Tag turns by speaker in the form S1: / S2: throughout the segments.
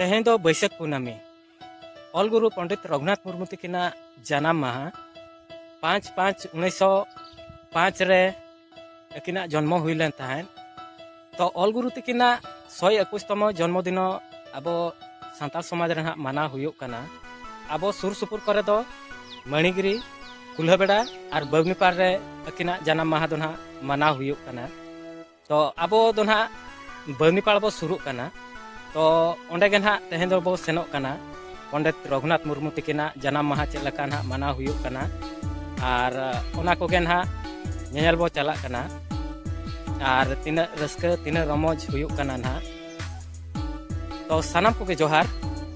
S1: तेहें दो बैसाख कुनामी ऑल गुरु पंडित रघुनाथ मुर्मू तकिना जन्म माहा 5/5/1905 रे अकिना जन्म हुई लेन तहन। तो ऑल गुरु तकिना 121तम जन्मदिन अब सानताल समाज रे माना हुयुग कना। अब सुर सुपुर करे दो मणिगिरी कुल्हाबेड़ा और बवनीपाड़ रे अकिना जन्म माहा दो माना हुयुग कना। तो अब दो बवनीपाड़ बो शुरू कना। तो ओंडे गे ना तेहें दो बो सेनोग कना पंडित रघुनाथ मुर्मू तकिना जन्म माहा चेद लेका ना माना हुयुग कना और ओना कोगे ना नेल बो चलाग कना और तीन रस्क तीन रमोज हुयुग कना ना। तो सानाम कोगे जोहार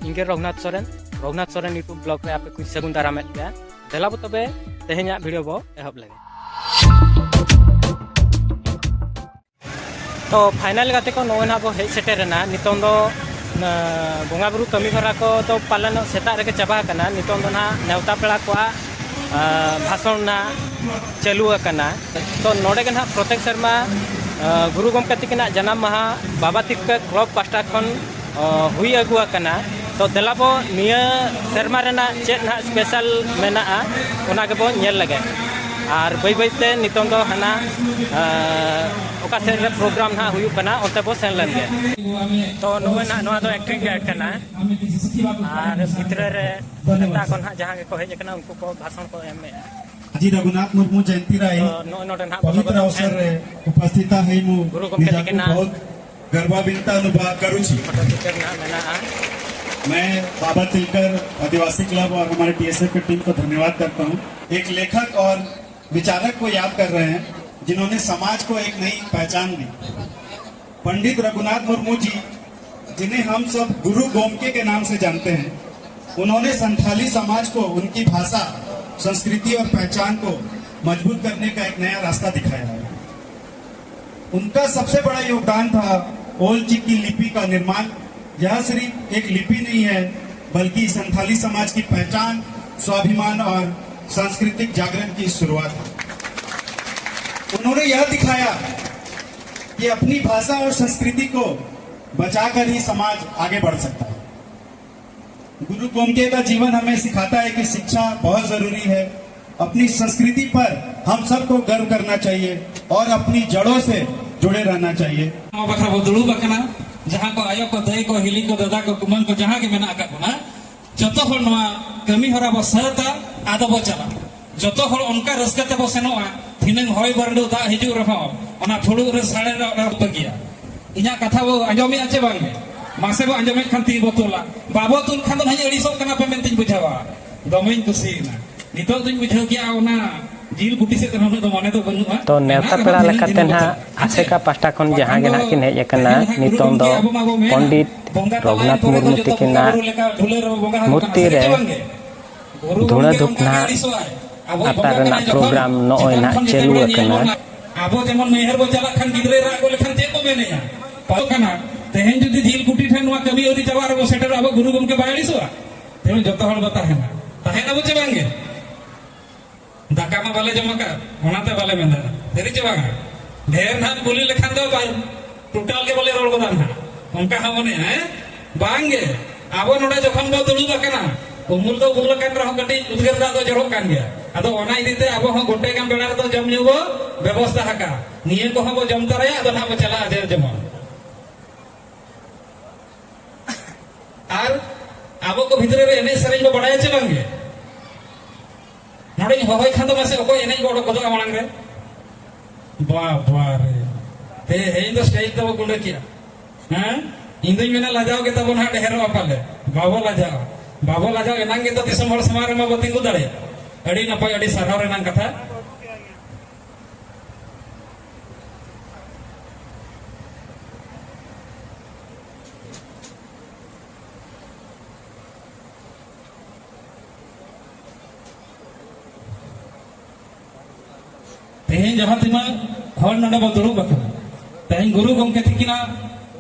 S1: इंगे रघुनाथ सोरेन यूट्यूब ब्लॉग रे आपे कुछ सगुन दारामेद पे देला बो तबे तेहें वीडियो बो एहब लगे। तो फाइनल गाते को नोना बो हेज सेटेरना नितों दो बोंगा बुरु कमी हरा को तो पालन सेता रे चाबा कना। नितों दो ना नेवता पेड़ा को भाषण ना चालू कना। तो नोडे के ना प्रत्येक शर्मा गुरु गमके तकिना जन्म माहा बाबा तिक क्लब पास्टा खन हुई अगु कना। तो देलाबो निया शर्मा रेना चेद ना स्पेशल मेना ओना के बो नेल लगे और बै बैते नितों दो हना ओका सेन रे प्रोग्राम ना हुयुग कना ओते बो सेन लेन गे। तो नोवे ना नोआ दो एक्टिंग गाइड कना और भितर रे नेता कोन हा जहां के को हेज कना उनको को भाषण को एमे
S2: जी रघुनाथ मुर्मू जयंती राय
S1: नो नोडे ना
S2: पवित्र अवसर रे उपस्थित है मु
S1: गुरु गमके तकिना
S2: बहुत गर्वान्वित अनुभव करू छी। मैं बाबा तिलकर आदिवासी क्लब और हमारे टीएसएफ की टीम को धन्यवाद करता हूँ। एक लेखक और विचारक को याद कर रहे हैं जिन्होंने समाज को एक नई पहचान दी। पंडित रघुनाथ मुर्मू जी जिन्हें हम सब गुरु गोमके के नाम से जानते हैं, उन्होंने संथाली समाज को उनकी भाषा संस्कृति और पहचान को मजबूत करने का एक नया रास्ता दिखाया है। उनका सबसे बड़ा योगदान था ओल चिकी की लिपि का निर्माण। यह सिर्फ एक लिपि नहीं है बल्कि संथाली समाज की पहचान, स्वाभिमान और सांस्कृतिक जागरण की शुरुआत है। उन्होंने यह दिखाया कि अपनी भाषा और संस्कृति को बचाकर ही समाज आगे बढ़ सकता है। गुरु गोमके का जीवन हमें सिखाता है कि शिक्षा बहुत जरूरी है। अपनी संस्कृति पर हम सबको गर्व करना चाहिए और अपनी जड़ों से जुड़े रहना चाहिए। जहाँ को आयो को दई को हिली को दादा को कुमन को जहाँ के मेना बना जतो हर नवा कमी हरा बो सरता आदो बो चला जतो हर उनका रस्कते बो सेनोआ थिनंग होय बरडो दा हिजु रहो ओना फुडु रे साडे बगिया इना कथा बो आंजोमी आचे बांगे मासे बो आंजोमी खानती बोतोला बाबो तुल खान हई अड़ीसो कना पे मेनतिन बुझावा दमेन कुसीना नितो दिन बुझाव किया ओना जील गुटी से तनो तो मने तो बनुआ। तो नेता पेड़ा लेकाते ना आसेका पास्टा खन जहां गे ना किन हेज कना नितों दो पंडित रघुनाथ मुर्मू तकिना मूर्ति रे धुणा धुपना आता रेना प्रोग्राम नोय ना चालू कना। आबो जेमन मेहर बो चला खान गिदरे रा को लेखान ते को मेनेया पाओ कना तेहेन जुदी जील गुटी ठन वा कमी ओरी चावा रे सेटर आबो गुरु गमके बायड़ीसवा तेन जतो हल बता है ना ताहे ना बुझे बांगे दाका मा बाले जमा का ओनाते बाले मेंदा देरी चे बांगा ढेर ना बोली लेखान दो बाल टोटल के बोले रोल गोदान है उनका हमने है बांगे आबो नोडे जखन बो दुलु बकना उमुल दो बुगल कान रहो गटी उदगर दा दो जरो कान गया अदो ओना इदीते आबो हो गोटे गाम बेड़ा दो जम न्यू बो व्यवस्था हका निये को हो बो जमता रे अदो ना बो चला दे जमो आर आबो को भितरे रे एने सरेज बो बडाय चे बांगे नोडे होय खान दो मासे ओको एने गोडो कोदो मांग रे बाबा रे ते हेइन दो स्टेज तो गुंडे किया हां इंदो मेना लाजाओ के तब ना ढेरो अपाले बाबो लाजाओ एनांगे तो दिसम हर समारोह में बतिंगु दाड़े अड़ी नपाय अड़ी सरहाव रेनांग कथा तेहें जहाँ तिना हर नडे बो दुड़ुब बका तेहें गुरु गमके तकिना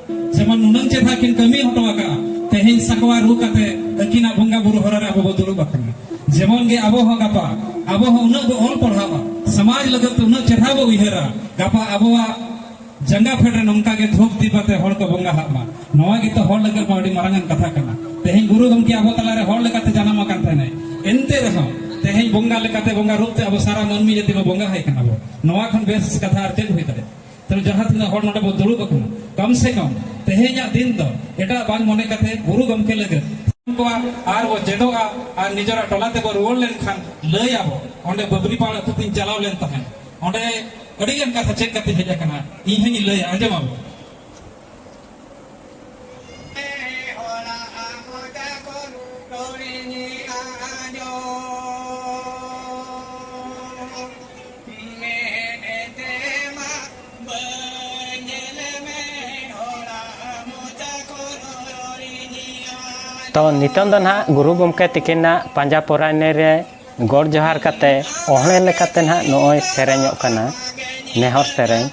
S2: जेमन नुनंग चेथा किन कमी हटवाका तेहें सकवा रू कते तकिना बंगा बुरु हरा रे आबो बो दुड़ुब बका जेमन गे आबो हो गापा आबो हो उना बो ऑल पढ़ावा समाज लगत उना चेथा बो उहरा गापा आबोवा जंगा फेडरे नौका के धूप दीपते हर को बंगा हामा नवा गितो हर लगे माडी मारंगन कथा कना तेहें गुरु गमके अब तलारे हर लेकाते जानाम कान थाने एनते रहो तेहें बंगा लेकाते बंगा रूपते अब सारा मनमी जति बो बंगा है कना बो नवा खन बेस कथा आर चेक होई तरे तेनु जहां तिना हर नडे बो दुरुब कना कम से कम तेहें दिन दो एटा बांग मने कथे गुरु गमके लगे आर वो जेडोगा आर निजरा टोलाते बो रुवल लेन खान लय आबो ओंडे बबरी पाड़ा तुतिन चलाव लेन तहें ओंडे अड़िगन कथा चेक करते हेजा कना इहें लय आंजम आबो
S1: तो नितन दो ना गुरु गमके तिकिना पांजा पोराने रे गौर जोहार कते ओहले लेकाते ना नोय सेरेñok kana नेहर सेरेñ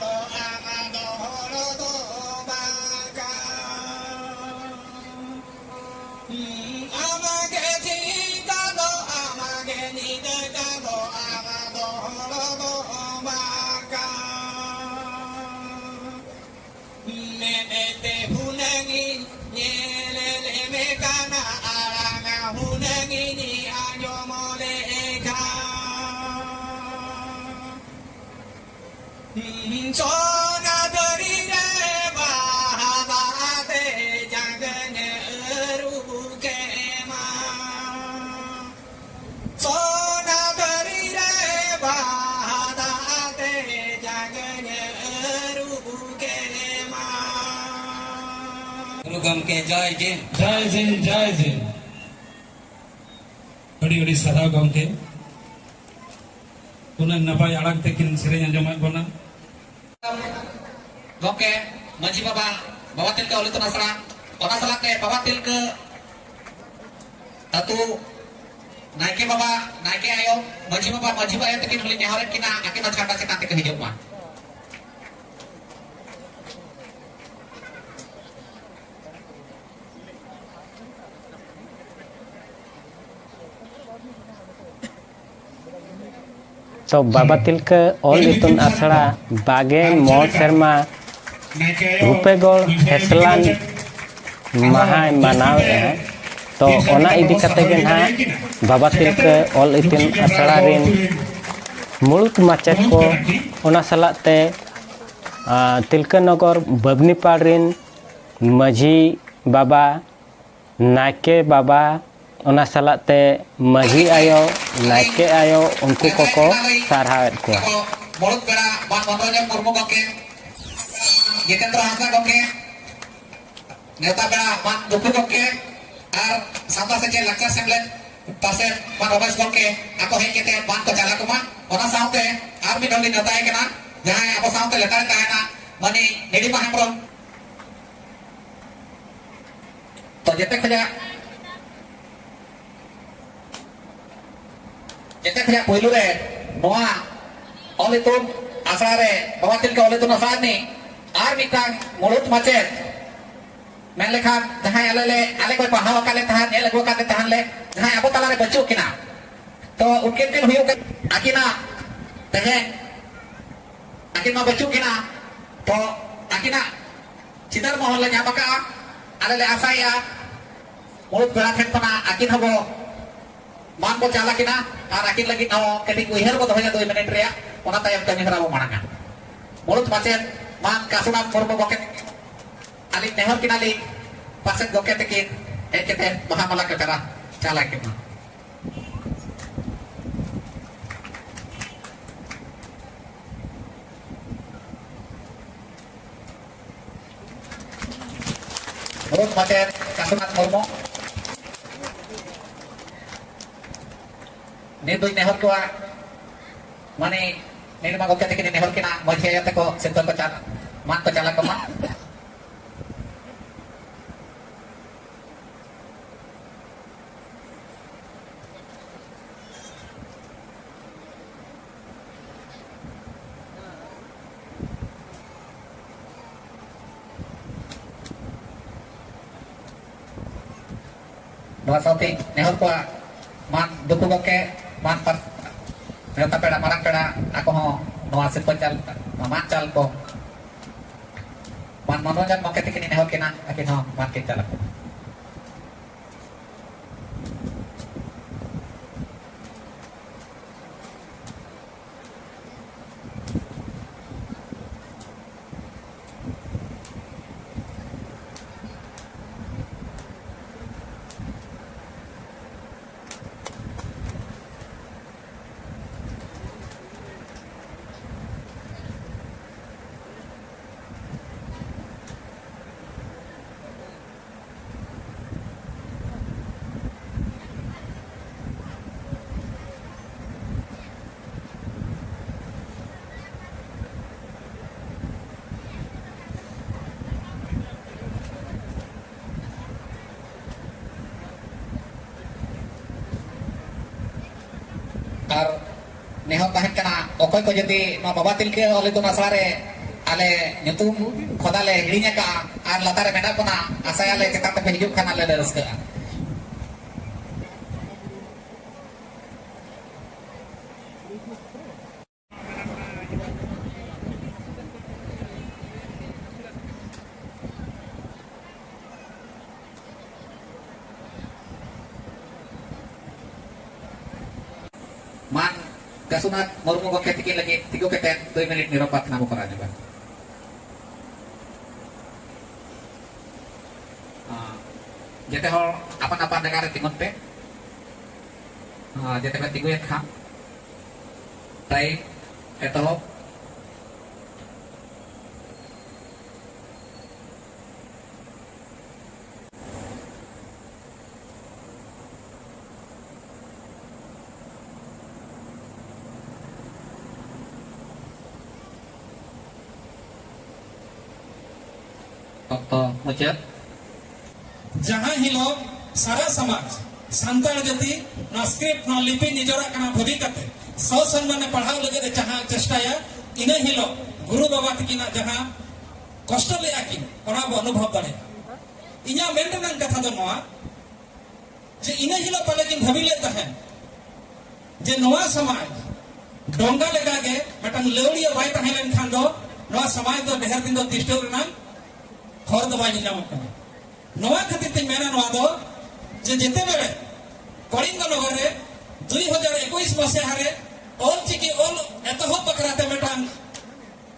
S3: गमके जय जिन
S2: जय जिन जय जिन बड़ी बड़ी सदा गमके उन्हें नपाय आड़क ते किन सिरे अंजमाय बना
S3: गमके मजी बाबा बाबा तिलका उलित नसरा ओना सलाते बाबा तिलका ततु नायके बाबा नायके आयो मजी बाबा तकिन हली नेहरे किना आकिन छाटा से काते हिजुग मा तो बाबा तिलका ऑल इतुन आसड़ा बागे मोर शर्मा रूपेगौड़ हेसलान महाय मनाव तो ओना इदी कते गे ना बाबा तिलका ऑल इतुन आसड़ा रिन मुलुक माचेत को ओना सलाते तिलका नगर बबनीपाड़ रिन मजी बाबा नायके बाबा ओना सलाते मजी आयो नायके आयो उनको को सारहावेत को मुलुक बेड़ा बान बंदोजे मुर्मु गके जितेंद्र हांसदा गके नेता बेड़ा बान दुखु गके आर सावता सेचे लक्ष्य सेमलेट पासे बान रमेश गके आको हे केते बान को चला कुमा ओना सावते आर मी डोली नेता केना जहां अब सावते लेतार ताहेना माने नेडी माहेमरम तो जेते खजा पहिलू रे नोआ ओलितुन आसरा रे बाबा तिलका ओलितुन आसरा नि आर मिटांग मुलुत माचेत मेन लेखान जहां आले कोई पहाव काले तहान नेल गो काते तहान ले जहां अब तला रे बच्चो किना तो उनके दिन हुयो आकिना तहे आकिना बच्चो किना तो आकिना चिदर मोहन ले जाबका आले ले आसाया मुलुत बेड़ा ठेन पना आकिन हबो मान को चाला किना आर आकिन लगी नो कटी उहर को दोया 2 मिनिट रे ओना तायम कमी हरा बो मानागा मुलुत माचेन मान कासुना मुर्मु गके आली नेहर किनाली पासे गके तकिन एकते महामला कचरा चाला किना मुलुत माचेन कासुना मुर्मु नेदुई नेहर को माने नेरमा गके तकिन नेहर किना मजे आते को सेंटर को चाला मान को चाला कमा नवा साथी नेहर को मान दुखु गके मान पर नेता पेड़ा marang पेड़ा ako ho नवा से पंचाल मान चाल को
S4: मान मनोरंजन मौके तक नेहर के ना अकिन हो मान के चला और नेहर तहन कना ओकय को जदी नो बाबा तिलके ओले तो नसवारे आले ᱧᱩᱛᱩᱢ खोदाले हिड़िया का आर लतारे मेना कोना आसायाले चेतान पे हिजुक खाना ले रस्का मान Kasunat mormo ko ketikin lagi 3 ketet 2 menit niropat na mo para juga. Jete hol apa-apa negara timur pe. Jete pe 3 kham. Tai eto मुझे
S2: जहां हिलोग सारा समाज सांताल जाति ना स्क्रिप्ट ना लिपि निजरा कना भवी कते सौ सम्मान पढ़ाव लगे जहां चेष्टाया इने हिलोग गुरु बाबा तकिना जहां कष्ट ले आकिन ओना बो अनुभव दाड़े इना मेंटेनेंस कथा दो नोआ जे इने हिलोग पाले किन भवी ले तहन जे नोआ समाज डोंगा लगा के मटन लेवड़िया बाय तहलन खान दो नोआ समाज दो ढेर दिन दो तिष्ठो रना हर दो बाय निजाम कना नोआ खातिर ते मेना नोआ दो जे जेते बेले कलिंग नगर रे 2021 मसीहा रे ऑल चिकी ऑल एतहो पकराते मेटान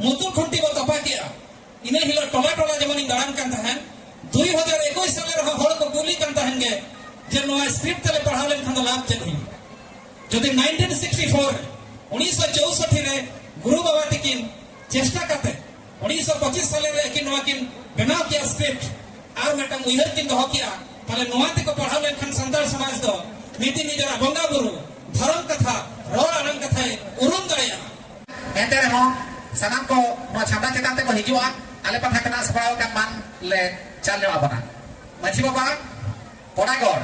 S2: मुतुल खुंटी बो तपा किया इने हिलो टोला टोला जेमन दान कान तहन 2021 साल रे हर को गुली कान तहन गे जे नोआ स्क्रिप्ट तले पढ़ावलेन खान लाभ चलही जदि 1964 1964 रे गुरु बाबा तिकिन चेष्टा करते 1925 साल रे कि नोआ किन बनाव किया स्क्रिप्ट आर मेटम उहर किन दो किया पाले नोआ ते को पढ़ावलेन खान संताल समाज दो नीति निजरा बंगा गुरु धर्म कथा रोल आनंद कथा उरुम दया
S4: एंते रे हो सनाम को नो छाबड़ा चेतान ते को हिजुआ आले पठा कना सपराव का मान ले चल ले आबना माझी बाबा पोडागोड़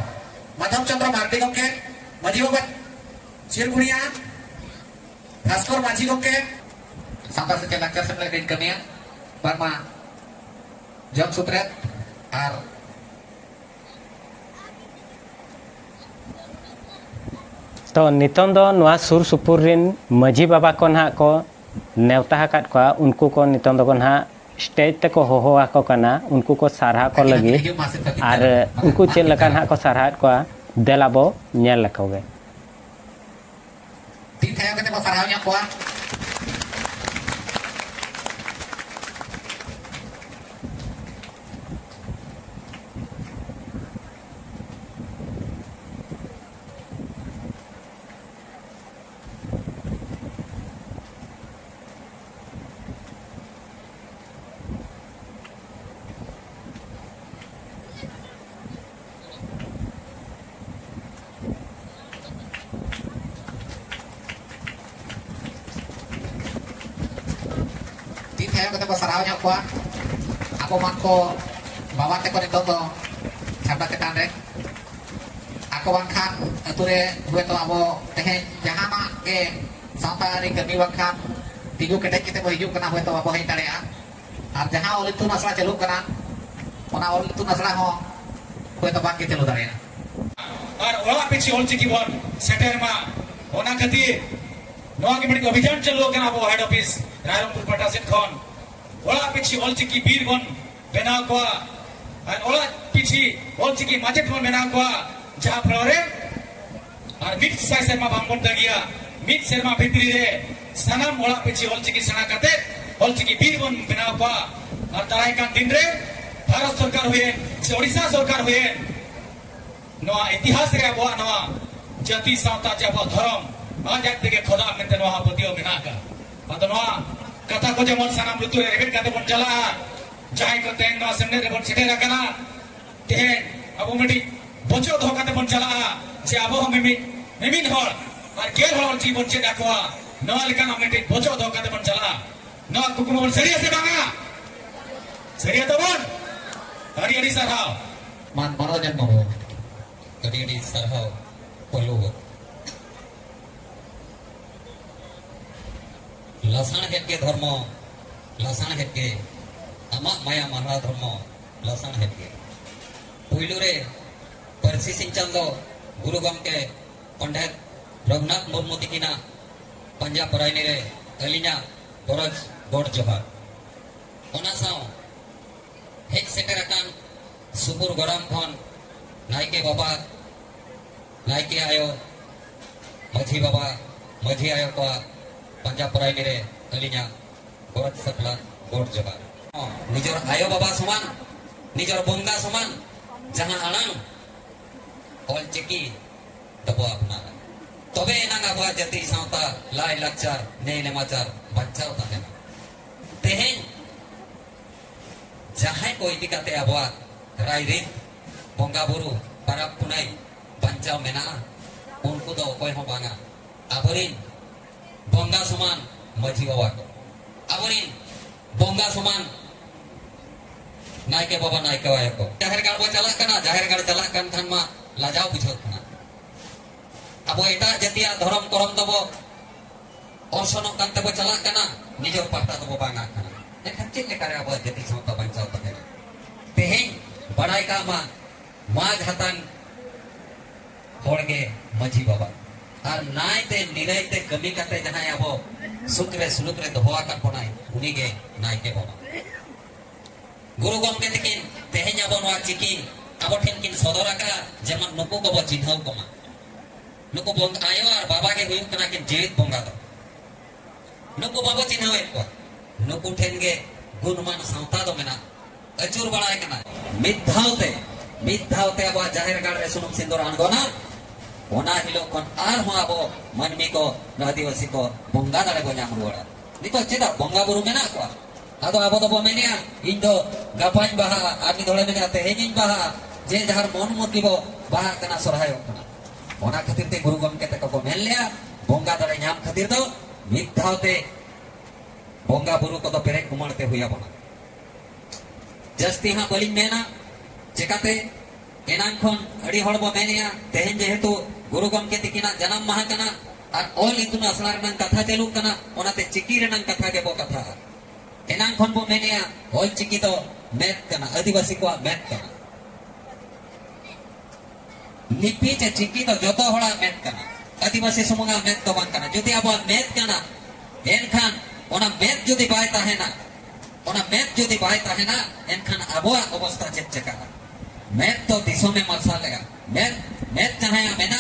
S4: माधव चंद्र मार्डी गमके माझी बाबा चिरगुड़िया भास्कर माझी गमके सांता से लाक्चर से दिन कमिया बर्मा जम सूत्र और
S3: तो नितों दो नवा सुर सुपुर रिन मजी बाबा को ना को नेवता हकात को उनको को नितों दो को ना स्टेज तक को हो आको कना उनको को सारहा को लगी और उनको चेल लकान हा को सारहा को देलाबो न्याल लकोगे
S4: तीन थाया कते को सारहा nya को kata ko sarawnya ko ako man ko bawa te ko nito to sabda ketan re ako bangkhan ature hue to abo tehen jahana ke santa ari kami bangkhan tigo ketek kita bo hiju kana hue to abo hai tarea ar jaha ol itu nasra chalu kana ona ol itu nasra ho hue to bang ke chalu dare
S2: और ओला पिछि ol chiki bon seter ma ona खातिर नोआ के बड़ी अभियान चलो कना abo head office Rairangpur पटासिन खन ओला पिछी ऑलचिकी बीर बन बेना कोआ और ओला पिछी ऑलचिकी माचेट बन बेना कोआ जहां फ्लोरे और मिट साइ सेरमा बांबन दगिया मिट सेरमा भितरी रे सनम ओला पिछी ऑलचिकी सना करते ऑलचिकी बीर बन बेना कोआ और दाराय कान दिन रे भारत सरकार हुए से ओडिशा सरकार हुए नवा इतिहास रे अबो नवा जाति सावता जब धर्म आज तेगे खोदा मेंते नवा पतियो मेना का अतो नवा कथा को जेमन सनाम ऋतु रे रेबेट काते बन चला जाय को तेन नवा सेमने रे बन सेटेर कना तेहे अबो मिडी बचो दो काते बन चला जे अबो मिमिन हर और गेल हर जीवन चेदा कोआ नवा लेका ना मिडी बचो दो काते बन चला नवा कुकुम बन सरिया से बांगा सरिया तो बन अड़ी अड़ी सरहाव
S4: मान मनोरंजन मो अड़ी सरहाव पलु लसण हेट के धर्म लसण हेट के अमा माया मानवा धर्म लसण हेट के पुइलु रे परसी सिंचन दो गुरु गमके पंडित रघुनाथ मुर्मू तिकिना पंजाब परायनी रे अलिना बरज गोड जोहार ओना साव हेज सेटर अकान सुपुर गरम खन नायके बाबा नायके आयो मझी बाबा मझी आयो को पंजाब परायनी रे अलिना बरज सकला गोड जोहार निजर आयो बाबा समान निजर बोंगा समान जहां आनंग ऑल चिकी दबो अपना तबे एनांग आबा जाति सावता लाई लाचार ने नेमाचार बच्चाव ताहेना तेहेन जहां को इदी काते आबा रायरित बोंगा बुरु पाराब पुनाई बंचाव मेना उनको दो कोई हो बांगा आबरिन बोंगा समान मझी बाबा को आबरिन बोंगा समान नायके बाबा नायके वाया को जाहिर गाड़ बो चला कना जाहिर गाड़ चला कन थान मा लाजाव बुझो कना अब एटा जतिया धर्म करम दबो औसनो कांते बो चला कना निजर पाटा दबो बांगा कना ने खच्चे ले करे अब जति सौता बंचाव तके तेहेन बड़ाई का मा घातन होड़गे मझी बाबा और नायते निरयते कमी काते जहां अब सुकरे सुलुकरे दोहा का पनाई उनीगे नायके बाबा गुरु गमके तकिन तेहेन अब नवा चिकी अब ठेन किन सदरा का जेमन नुको को चिन्हाव कमा नुको बोंग आयो और बाबा के हुई कना किन जीवित बोंगा दो नुको बाबा चिन्हाव एक को नुको ठेन गे गुणमान सावता दो मेना अचूर बड़ाय कना मिथावते अब जाहिर गाड़ रे सुनुम सिंदूर आनगोना ओना हिलो कोन आर हो अब मनमी को आदिवासी को बोंगा दाड़े को ᱧᱟᱢ रुवाड़ा नितो चेदा बोंगा बुरु मेना को आदो आबो दो मेनिया इन दो गापाñ बाहा आदमी धोले मेना तेहेनिन बाहा जे जहार मन मोतिबो बाहा कना सरहायो कना ओना खातिर ते गुरु गमके ते को मेन लिया बोंगा दाड़े ᱧाम खातिर दो मिथावते बोंगा बुरु को दो पेरे कुमणते हुया बना जस्ती हां बलिन मेना चेकाते एनान खन अड़ी हड़बो मेनिया तेहेन जेहेतु गुरु गमके तिकिना जन्म माह कना और ऑल इतुन असला रनन कथा चलु कना ओनाते चिकी रनन कथा के बो कथा एनान खन बो मेनिया ऑल चिकी तो मैथ कना आदिवासी को मैथ कना लिपि चे चिकी तो जोतो होड़ा मैथ कना आदिवासी सुमुंगा मैथ तो बांग कना जुदी अब मैथ कना एनखान ओना मैथ जुदी बाय ताहेना ओना मैथ जुदी बाय ताहेना एनखान अबो अवस्था चेक चेका मैथ तो दिसों में मरसा लेगा मैथ चाहे मेना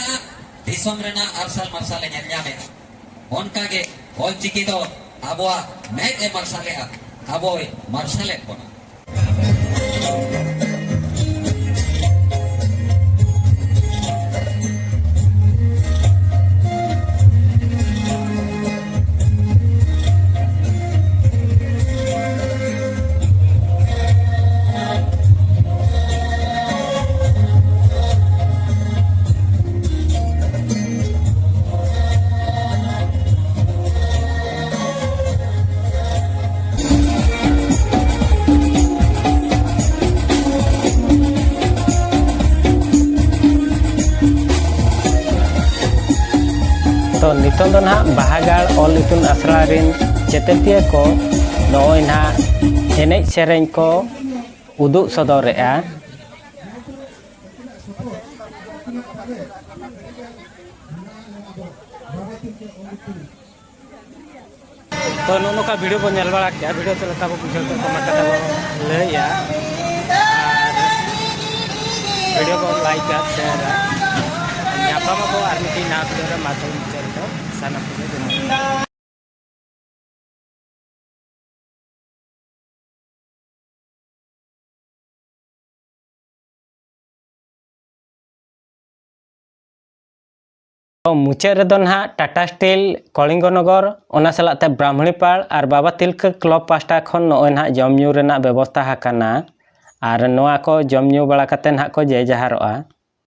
S4: दिसों में ना अरसल मरसा ले न्याया में उनका के ऑल चिकी तो अबोआ मैथ ए मरसा लेगा अबोए मरसा ले कोना
S3: तो नितों दो ना बाहागाड़ ऑल इतुन आसरा रिन चेतेतिया को नोय ना एनेज सेरेñ को उदुग सदरेआ
S1: तो नौका वीडियो बो नेल बड़ा किया वीडियो चलता बो बुझे तो कमेंट कता बो लैया और वीडियो को लाइक कर शेयर ᱧᱟᱯᱟᱢ ᱟᱵᱚ ᱟᱨ ᱢᱤᱫᱴᱤᱡ ᱱᱟᱣᱟ ᱵᱷᱤᱰᱤᱭᱳ ᱨᱮ ᱢᱟ ᱛᱚᱵᱮ ᱢᱩᱪᱟᱹᱫ ᱨᱮᱫᱚ ᱥᱟᱱᱟᱢ ᱠᱚᱜᱮ ᱡᱚᱦᱟᱨ।
S3: मुचाद रेदो ना टाटा स्टील कलिंग नगर ओना सलाते ब्राह्मणीपाड़ और बाबा तिलका क्लब पास्टा खन नॉय ना जमन्यू रेना व्यवस्था हाकाना और नोआ को जमन्यू बड़ा कते ना को जे जहारोआ।